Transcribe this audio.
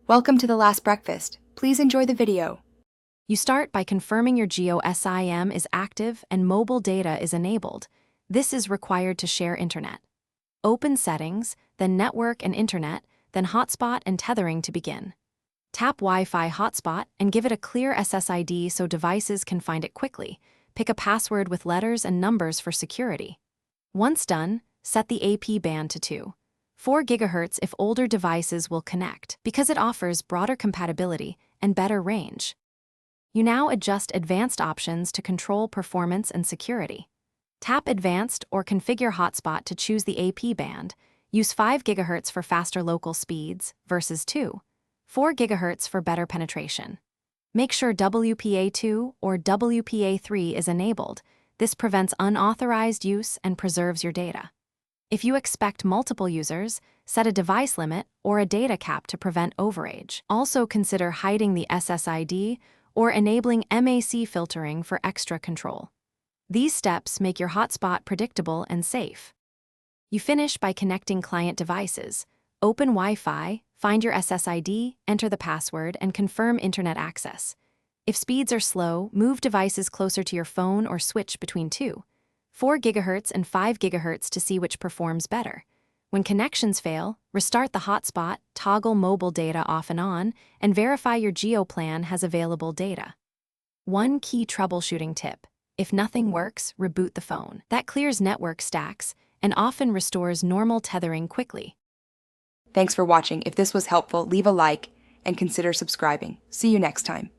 Welcome to the last breakfast. Please enjoy the video. You start by confirming your Jio SIM is active and mobile data is enabled. This is required to share internet. Open Settings, then Network and Internet, then Hotspot and Tethering to begin. Tap Wi-Fi hotspot and give it a clear SSID so devices can find it quickly. Pick a password with letters and numbers for security. Once done, set the AP band to 4 GHz if older devices will connect, because it offers broader compatibility and better range. You now adjust advanced options to control performance and security. Tap Advanced or Configure Hotspot to choose the AP band. Use 5 GHz for faster local speeds versus 4 GHz for better penetration. Make sure WPA2 or WPA3 is enabled. This prevents unauthorized use and preserves your data. If you expect multiple users, set a device limit or a data cap to prevent overage. Also consider hiding the SSID or enabling MAC filtering for extra control. These steps make your hotspot predictable and safe. You finish by connecting client devices. Open Wi-Fi, find your SSID, enter the password, and confirm internet access. If speeds are slow, move devices closer to your phone or switch between 4 GHz and 5 GHz to see which performs better. When connections fail, restart the hotspot, toggle mobile data off and on, and verify your Jio plan has available data. One key troubleshooting tip: if nothing works, reboot the phone. That clears network stacks and often restores normal tethering quickly. Thanks for watching. If this was helpful, leave a like and consider subscribing. See you next time.